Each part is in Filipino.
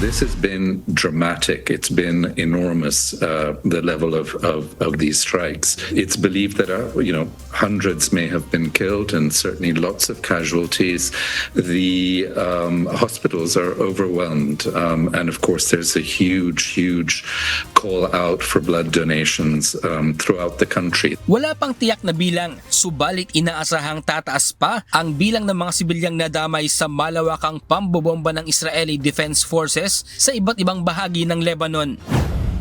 This has been dramatic. It's been enormous, the level of these strikes. It's believed that, hundreds may have been killed and certainly lots of casualties. The hospitals are overwhelmed. And of course, there's a huge call out for blood donations throughout the country. Wala pang tiyak na bilang, subalit inaasahang tataas pa ang bilang ng mga sibilyang nadamay sa malawakang pambobomba ng Israeli Defense Forces sa iba't ibang bahagi ng Lebanon.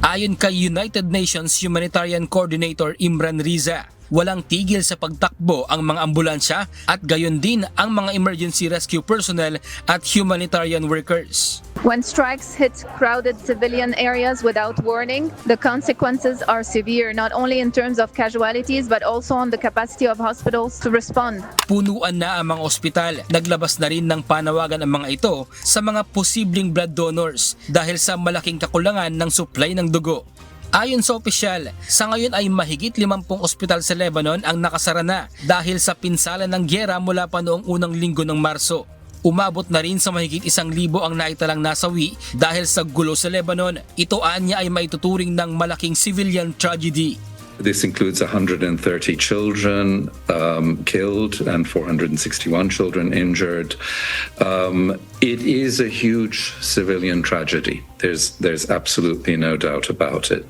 Ayon kay United Nations Humanitarian Coordinator Imran Riza, walang tigil sa pagtakbo ang mga ambulansya at gayon din ang mga emergency rescue personnel at humanitarian workers. When strikes hit crowded civilian areas without warning, the consequences are severe, not only in terms of casualties but also on the capacity of hospitals to respond. Punuan na ang mga ospital. Naglabas na rin ng panawagan ang mga ito sa mga posibleng blood donors dahil sa malaking kakulangan ng supply ng dugo. Ayon sa opisyal, sa ngayon ay mahigit 50 ospital sa Lebanon ang nakasara na dahil sa pinsala ng gyera mula pa noong unang linggo ng Marso. Umabot na rin sa mahigit 1,000 ang naitalang nasawi dahil sa gulo sa Lebanon. Ito anya ay maituturing ng malaking civilian tragedy. This includes 130 children killed and 461 children injured. It is a huge civilian tragedy. There's absolutely no doubt about it.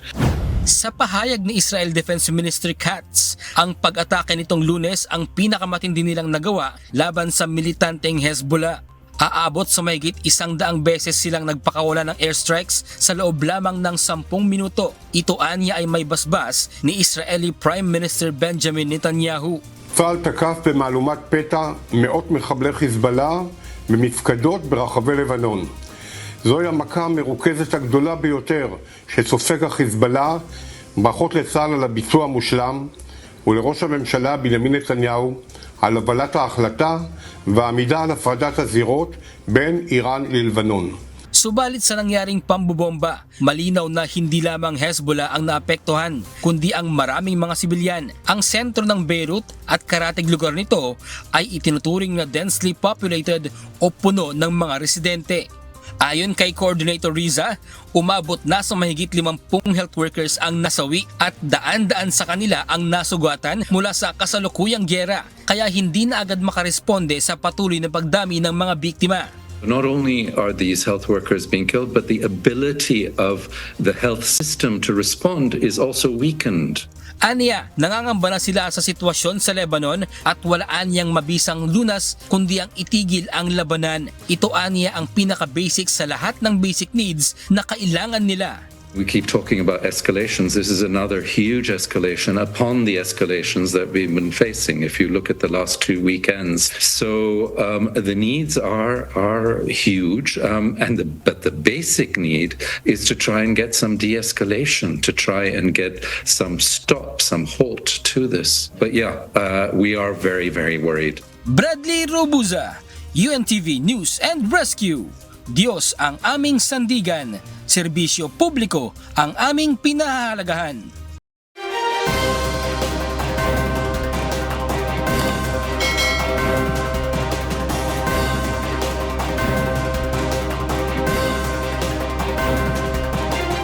Sa pahayag ni Israel Defense Minister Katz, ang pag-atake nitong Lunes ang pinakamatindi nilang nagawa laban sa militanteng Hezbollah. Aabot sa mahigit 100 beses silang nagpakawala ng airstrikes sa loob lamang ng 10 minuto. Ito anya ay may basbas ni Israeli Prime Minister Benjamin Netanyahu. צה"ל תקף במהלומת פתע מאות מחבלי חיזבאללה במפקדות ברחבי לבנון. זוהי המכה המרוכזת הגדולה ביותר שסופג החיזבאללה. ברכות לצה"ל על הביצוע המושלם ולראש הממשלה בנימין נתניהו על הובלת ההחלטה והעמידה על הפרדת הזירות בין איראן ללבנון. Subalit sa nangyaring pambobomba, malinaw na hindi lamang Hezbollah ang naapektuhan, kundi ang maraming mga sibilyan. Ang sentro ng Beirut at karatig lugar nito ay itinuturing na densely populated o puno ng mga residente. Ayon kay Coordinator Riza, umabot na sa mahigit 50 health workers ang nasawi at daan-daan sa kanila ang nasugatan mula sa kasalukuyang gyera, kaya hindi na agad makaresponde sa patuloy na pagdami ng mga biktima. Not only are these health workers being killed, but the ability of the health system to respond is also weakened. Aniya, nangangamba na sila sa sitwasyon sa Lebanon at wala anyang mabisang lunas kundi ang itigil ang labanan. Ito aniya ang pinaka-basic sa lahat ng basic needs na kailangan nila. We keep talking about escalations. This is another huge escalation upon the escalations that we've been facing if you look at the last 2 weekends. So the needs are huge, but the basic need is to try and get some de-escalation, to try and get some stop, some halt to this. But we are very, very worried. Bradley Robuza, UNTV News and Rescue. Diyos ang aming sandigan, serbisyo publiko ang aming pinahahalagahan.